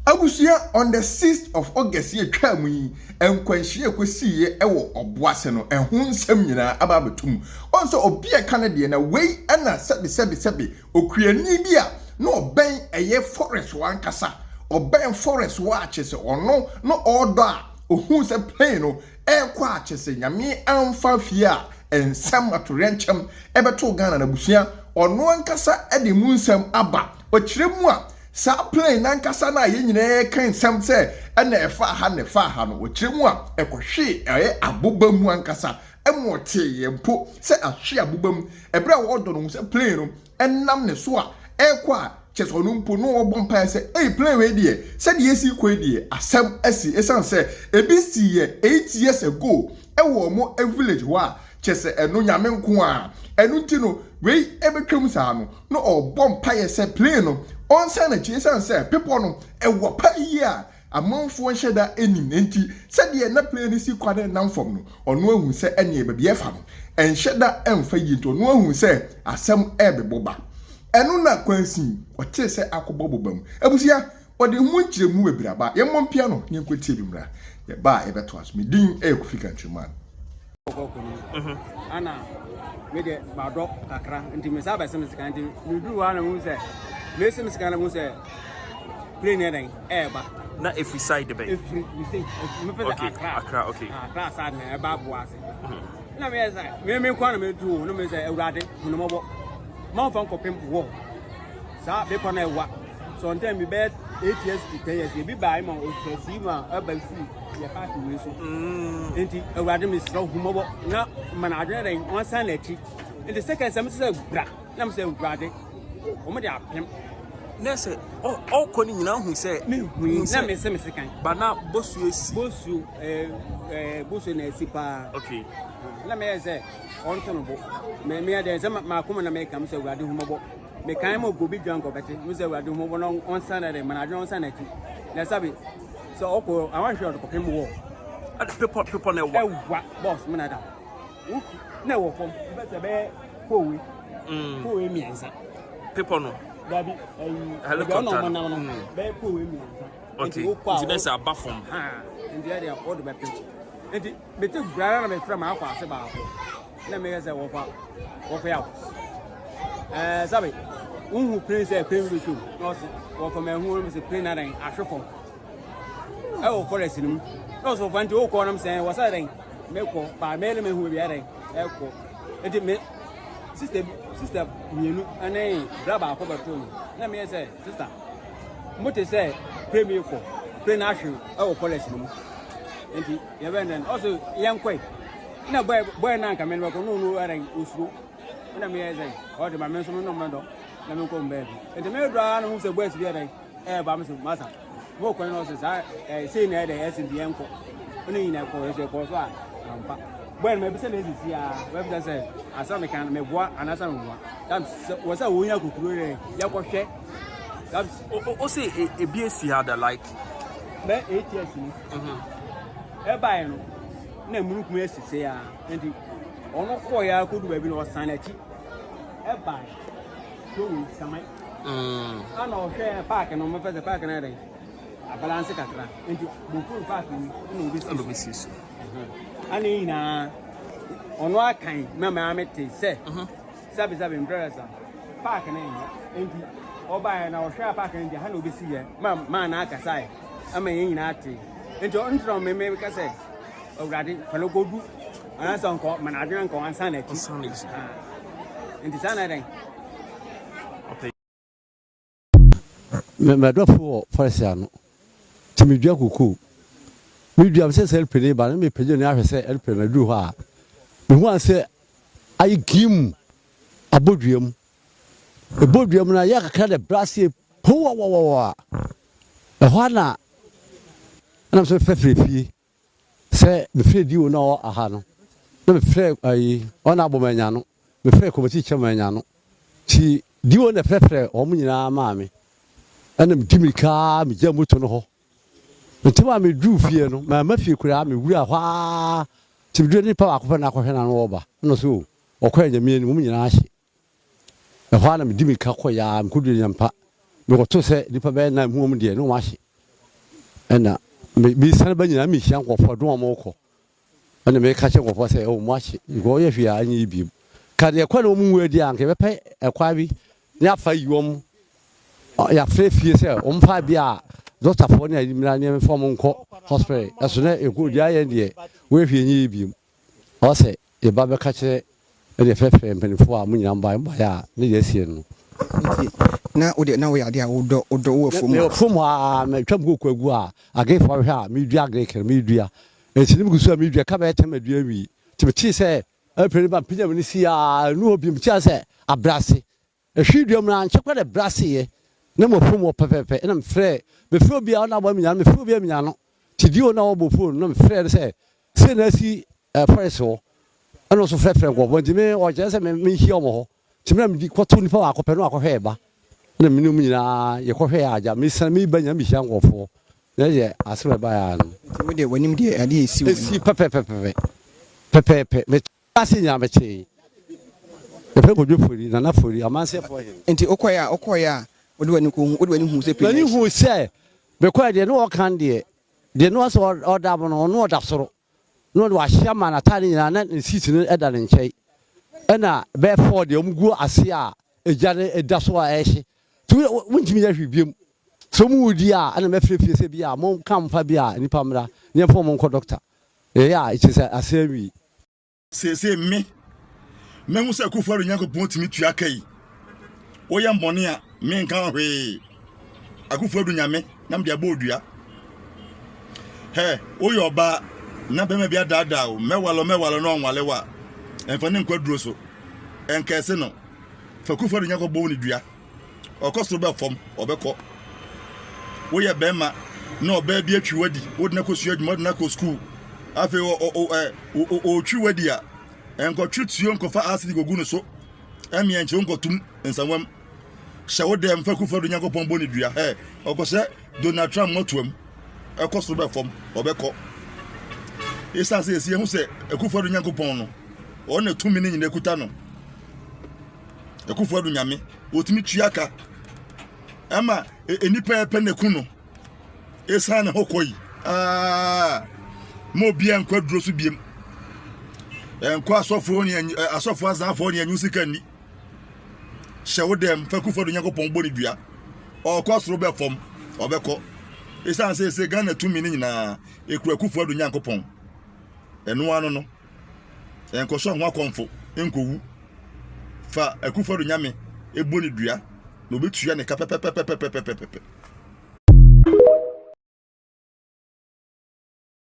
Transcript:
Abusia on the 6th of August ye twamu yi enkwanhie kwesi ye ewo oboase no ehun nsem nyina ababetum onso obi e Canada na wei na sebi okuani bia na oben eye forest wan kasa oben forest wa achese ono no odo a ohun se plane no ekwa achese nyame amfa fie a ensem atorenchem ebeto Ghana na busia ono ankasa ede mu nsem aba okiremu a sa plane nankasa na ye nyine kan nsem se na efa ha no okiremu a ekohwe aboba mu ankasa emote ye mpo se ahwe aboba mu ebra wo do no se plane no enam ne so a ekwa cheso no mpo no obompa se plane we die se de esi kɔ die asem asi esan se ebi si ye 8 years ago ewo mo a village wa chese eno nyame nko a enu ti no we ebetwam sa no obompa ye se plane no onsa na chesan se people no ewo pa yi a amanfo nheda enim enti se de na plane si kwade nam fom no ono ahu se ene be bia fa no enheda emfa yi to no ahu se asem ebeboba enu na kwansi ote se akobobobam abusia ode hu nkiremu webiraba ye mompia no ne nkwati bimra ye ba ebeto aso medin ekufika ntweman ana mede bado kakra nti me saba se mesika nti nudu wa na mu se me se mesika na mu se plane den eba na every side be every we say me pese akra okay akra side na eba boase na me say me kwa na me du no me say ewrade no mo bo ma fa nkopem wo sa be kwa na ewa so ntem me be 8 years to 10 years e bi bai ma o tesi ma aba fi ya pa ti we so enti ewrade me so hu mo bo na mana adwe den on san na chi enti second sem say bra na me say ewrade o me dey apem na say all koni nyina hu say me hu na me say me sekan ba na bosu esi bosu na esi pa okay na me say on to no bo me dey say ma kuma na me kam say ewrade hu mo bo me kan mo go bi dwan ko beti mu say ewrade hu mo bo no on san na dey mana adwe on san na chi na sabi so oko I want you to pem wo people na wa boss me na da na wo fom be say be kowe kowe miensa people no Dabi helicopter no be kowe miensa okay it is a bafom ndi area all the be enti be te grara na me fra ma akwa ase ba na me say wo fa ya sabi unhu prince e prince we show no se wo fa me hu me se prince na den ahwefom forest nim no so fanti o ko nam say wo sa den me ko ba me le me hu bi aren ko enti me sister mienu ane braba ko bato na me say sister mote say premier ko pray na ahwe forest nim enti ye benden also yankoi na boy na nka me ko no aren usuru na me say o de ma me so no mendo na me ko mbe enti me do na hu say boys bi aren ba me so masa mo ko no say say na dey esi bi enko oni na ko so ko so a ampa boy me bi say na esi a we bi say asa me kan me boa anasa me boa that was a wonya kokuro re ya ko hwe that o say e bi esi had like be 8 years ni e bai no na munukum esi say a enti ono ko ya ko du ba bi no san achi e bai so we samai ana o hwe park no me pese park na dey balance kakra enti bofuru park no be sis ani na ono akan mama amete se sabi mbrasa park na enti oba na o hwe park na ha na obi si ye ma na aka sai ama yin na ate enti on tro me ka se owrade falo godu ana so nko mana adwen nko ansa na ti enti sana den okay me do for foresiano timi dua kuku mi dua se sel pele ba na me peje ni ahwese el pele na du ha me hu anse ai gim aboduam eboduam na ya kakra de brasie po wa e ho na so fefrefi se me fre di wo na o aha no na me fre ai ona abomanya no me fre komati chemanya no ti di wo na fefre o mu nyina ma me ana mdimika me jamuto no ho ntima me du fie no ma mafie kura me wura hwa tibdu ni pa akofo na akofo na no oba no so okwa nyame ni mu nyina ahye e hwa na mdimika koya mkudu nyampa me ko to se nipa be na mu de no wa hye ɛna me san ba nyina me hia nkɔfo do ɔmo kɔ ɛna me ka kyɛ nkɔfo sɛ o mo ahye go yɛ hwia anyi bi ka de kwa no mu wadi anke bɛpɛ ɛkwa bi ne afa yiwom ya fie sɛ ɔmfa bi a doctor fo ne adimira ne mfa mo nkɔ hospital ɛso na eko dia yɛ deɛ wo hwie nyi bi ɔ sɛ e ba bɛka kyɛ ɛde fɛfɛ mpanifo a mo nyina mba ya ne yɛ sie no na ode na wo yade a wo wo fom me fom a me twam kokuagu a age fo hwe a me dua age kere me dua etinim gusu a me dua ka ba etem adua wi tibeti sɛ apere ba pija me si a nu obi mti sɛ abrase ehwi dua mu na nche kwa de brase ye na mo fom pepepe na mfrɛ be fro bia na bo me nya me fro bia me nya no tidi o na wo bo phone na mfrɛ sɛ se na si forest ho ana so frɛ go bo ndime o je sɛ me hi o mo ho timra me di kwato nipa wa akɔpɛ no akɔhwɛ ba na me no mu nyina ye kɔhwɛ agya me san me ba nya me hia ngɔfo na ye asɛm ba ya no wo de wanim de ade esi wo esi pepepe me asi nya me che e fe ko dwofori na fori amanse fo he enti okoya wo de wani hu se pe ni hu se be ko de no kan de no so oda bo no oda soro no wa hia ma na tare nyina na seat no eda ne nkyai ɛna be for de omgu ase a ejare eda so a ehye tu wuntimi ya hwibiem so mu wudi a ana mafrefie se bia mo kamfa bia nipa mra ne fo mo nko doctor ya it is asewi se me hu se Akufo-Addo Nyankopɔn timi tua kai wo ya mbone a me nka hwe Akufo-Addo nyame na mde abodua he wo yo ba na be ma bia dada o mewalo no onwalewa emfa ne nkwaduro so enkese no fa Akufo-Addo Nyankopɔn ni dua okoso be fom obekɔ wo ye be ma na oba bi atwi wadi wo de na kosu adwuma de na ko school afi o twi wadi a enko twituo enko fa asidi gogu no so emi enche enko tum nsawam hye dem fa Akufo-Addo Nyankopɔn boni dua okose Donald Trump motuam ekoso be fom obekɔ isa se esi hu se Akufo-Addo Nyankopɔn no o na tumi ni nyina kuta no Akufo-Addo nyame otimi tuaka ama enipa epe ne ku no isa na hokoi mo bia nkwaduro so biem enko asofo ni asofo azafo ni anyusika ni hye dem fa Akufo-Addo Nyankopɔn boni dua okosoro be fom obekɔ isa se Ghana tumi ni nyina ekura Akufo-Addo Nyankopɔn enu ano no enko so ho akonfo enkowu fa Akufo-Addo nyame eboni dua no betua ne ka pepepepepepepepe